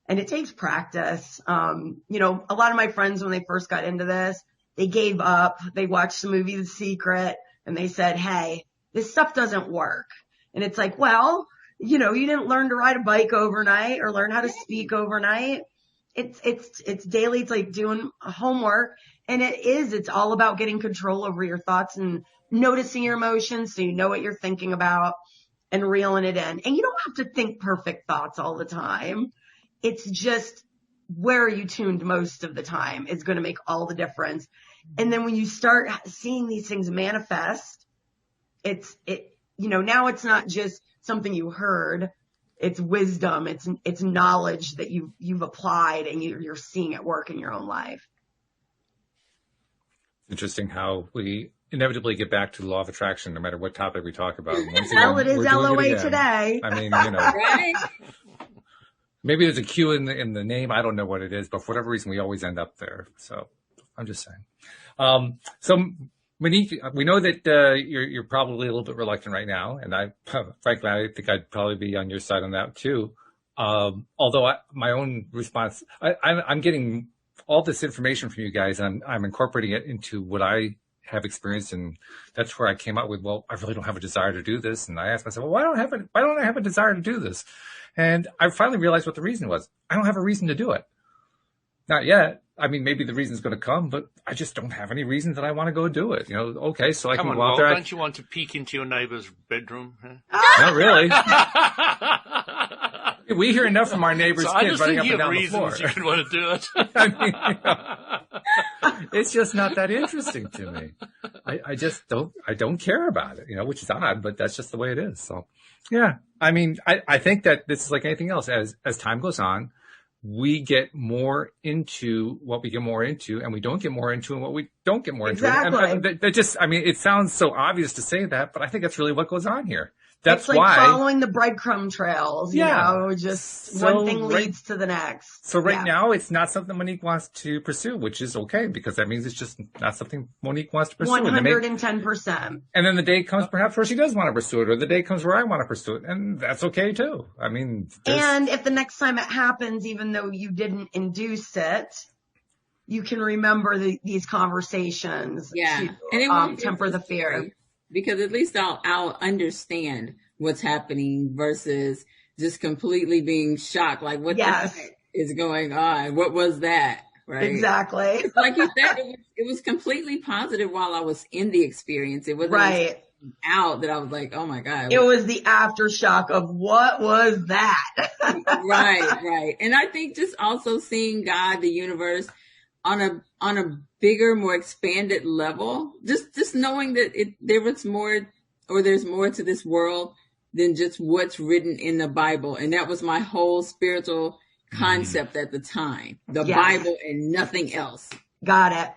and it takes practice. You know, a lot of my friends, when they first got into this, they gave up. They watched the movie The Secret, and they said, hey, this stuff doesn't work. And it's like, well, you know, you didn't learn to ride a bike overnight or learn how to speak overnight. It's daily. It's like doing homework. And it's all about getting control over your thoughts and noticing your emotions so you know what you're thinking about and reeling it in. And you don't have to think perfect thoughts all the time. It's just where are you tuned most of the time is going to make all the difference. And then when you start seeing these things manifest, you know, now it's not just something you heard. It's wisdom. It's knowledge that you've applied and you're seeing it work in your own life. Interesting how we inevitably get back to the law of attraction, no matter what topic we talk about. Well, it is LOA today. I mean, you know, Right? maybe there's a Q in the name. I don't know what it is, but for whatever reason, we always end up there. So I'm just saying. So Monique, we know that you're probably a little bit reluctant right now, and frankly, I think I'd probably be on your side on that too. Although my own response, I'm getting all this information from you guys, and I'm incorporating it into what I have experienced, and that's where I came up with, well, I really don't have a desire to do this. And I asked myself, well, why don't I have a desire to do this? And I finally realized what the reason was. I don't have a reason to do it. Not yet. I mean, maybe the reason's going to come, but I just don't have any reason that I want to go do it. You know, okay, so I can go out there. Don't you want to peek into your neighbor's bedroom? Huh? Not really. We hear enough from our neighbors' kids running up and down the floor. You could want to do it. I mean, you know, it's just not that interesting to me. I just don't care about it, you know, which is odd, but that's just the way it is. So, yeah, I mean, I think that this is like anything else. As time goes on, we get more into what we get more into, and we don't get more into and what we don't get more into. Exactly. That just, I mean, it sounds so obvious to say that, but I think that's really what goes on here. That's it's like why following the breadcrumb trails, you know, just so one thing leads to the next. So now it's not something Monique wants to pursue, which is okay, because that means it's just not something Monique wants to pursue. 110%. And then the day comes perhaps where she does want to pursue it, or the day comes where I want to pursue it. And that's okay too. I mean, and if the next time it happens, even though you didn't induce it, you can remember these conversations to And it won't temper the fear. Because at least I'll understand what's happening versus just completely being shocked. Like, what the heck is going on? What was that? Right? Exactly. Like you said, it was completely positive while I was in the experience. It wasn't out that I was like, oh my God. It was the aftershock of what was that? Right. And I think just also seeing God, the universe, on a bigger, more expanded level, just knowing that there's more to this world than just what's written in the Bible. And that was my whole spiritual concept at the time, the Bible and nothing else. Got it.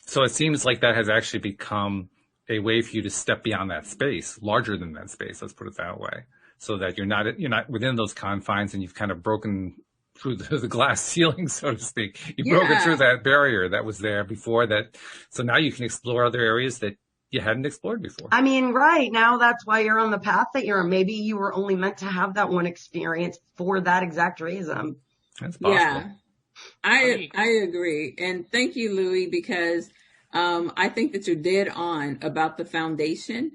So it seems like that has actually become a way for you to step beyond that space, larger than that space. Let's put it that way. So that you're not within those confines, and you've kind of broken through the glass ceiling, so to speak. You've broken through that barrier that was there before that. So now you can explore other areas that you hadn't explored before. I mean, right now that's why you're on the path that you're on. Maybe you were only meant to have that one experience for that exact reason. That's possible. Yeah. I agree. And thank you, Louis, because I think that you're dead on about the foundation.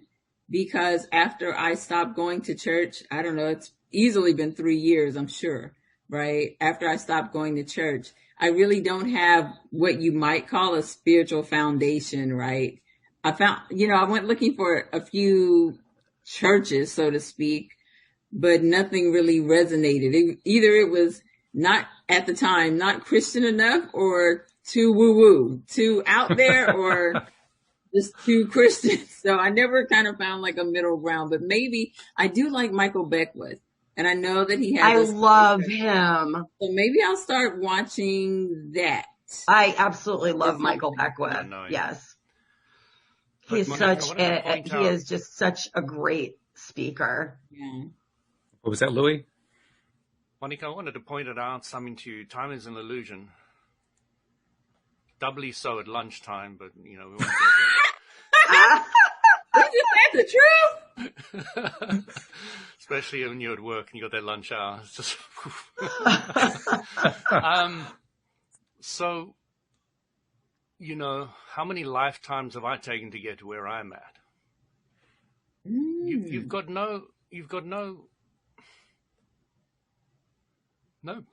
Because after I stopped going to church, I don't know, it's easily been 3 years, I'm sure, right? After I stopped going to church, I really don't have what you might call a spiritual foundation, right? I went looking for a few churches, so to speak, but nothing really resonated. Either it was not at the time, not Christian enough, or too woo-woo, too out there, or just too Christian. So I never kind of found like a middle ground, but maybe I do like Michael Beckwith. And I know that he has. I love him. So maybe I'll start watching that. I absolutely love Michael Beckwith. Yes. He is just such a great speaker. Yeah. What was that, Louis? Monique, I wanted to point it out something to you. Time is an illusion. Doubly so at lunchtime, but we won't go there. Is that the truth? Especially when you're at work and you got that lunch hour. It's just so, how many lifetimes have I taken to get to where I'm at? You've got no,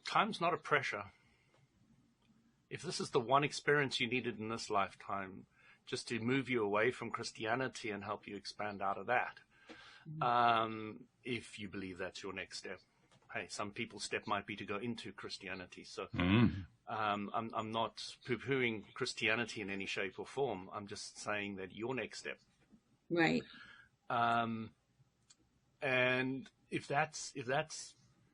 time's not a pressure. If this is the one experience you needed in this lifetime, just to move you away from Christianity and help you expand out of that, if you believe that's your next step. Hey, some people's step might be to go into Christianity. So I'm not poo-pooing Christianity in any shape or form. I'm just saying that your next step. Right. And if that's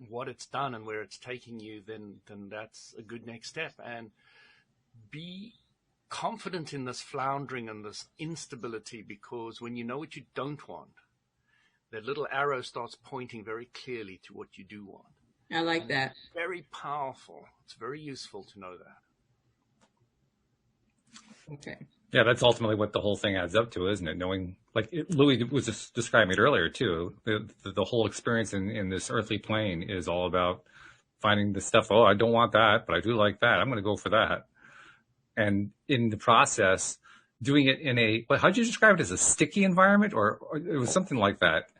what it's done and where it's taking you, then that's a good next step. And be confident in this floundering and this instability, because when you know what you don't want, that little arrow starts pointing very clearly to what you do want. I like that. It's very powerful. It's very useful to know that. Okay. Yeah, that's ultimately what the whole thing adds up to, isn't it? Knowing, like Louis was just describing it earlier too, the whole experience in this earthly plane is all about finding the stuff. Oh, I don't want that, but I do like that. I'm going to go for that. And in the process, doing it in how'd you describe it, as a sticky environment, or it was something like that?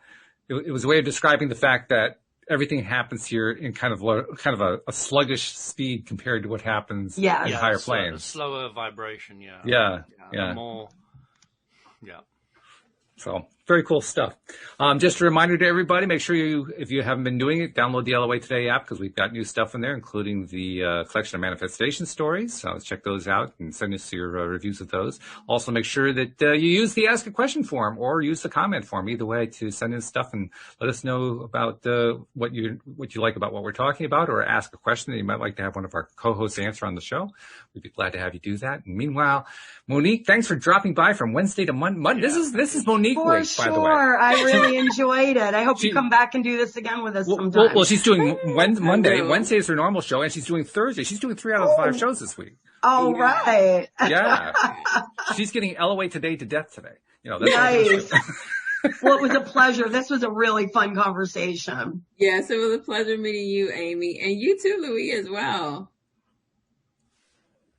It was a way of describing the fact that everything happens here in kind of a sluggish speed compared to what happens in higher planes. Slower vibration, yeah. Yeah. More, yeah. So very cool stuff. Just a reminder to everybody, make sure if you haven't been doing it, download the LOA Today app, because we've got new stuff in there, including the collection of manifestation stories. So check those out and send us your reviews of those. Also, make sure that you use the Ask a Question form or use the comment form, either way, to send in stuff and let us know about what you like about what we're talking about, or ask a question that you might like to have one of our co-hosts answer on the show. We'd be glad to have you do that. And meanwhile, Monique, thanks for dropping by from Wednesday to Monday. Yeah. This is Monique week, by the way. I really enjoyed it. I hope you come back and do this again with us sometime. Well, she's doing Monday. Wednesday is her normal show, and she's doing Thursday. She's doing 3 out of the 5 shows this week. Oh, right. Yeah. She's getting LOA Today to death today. That's nice. Well, it was a pleasure. This was a really fun conversation. Yes, it was a pleasure meeting you, Amy, and you too, Louis, as well.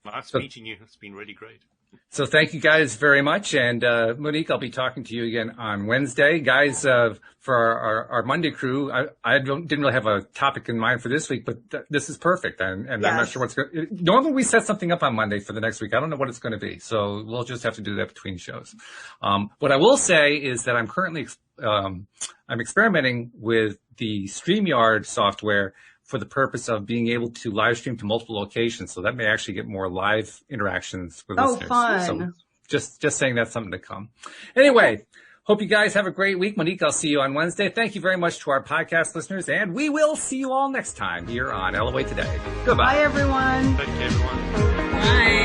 Nice meeting you. It's been really great. So thank you guys very much. And Monique, I'll be talking to you again on Wednesday. Guys, for our Monday crew, I didn't really have a topic in mind for this week, but this is perfect. And I'm not sure what's going to... Normally we set something up on Monday for the next week. I don't know what it's going to be. So we'll just have to do that between shows. What I will say is that I'm currently I'm experimenting with the StreamYard software for the purpose of being able to live stream to multiple locations. So that may actually get more live interactions with listeners. Oh, fun. So just saying that's something to come. Anyway, hope you guys have a great week. Monique, I'll see you on Wednesday. Thank you very much to our podcast listeners, and we will see you all next time here on LOA Today. Goodbye. Bye, everyone. Thank you, everyone. Bye.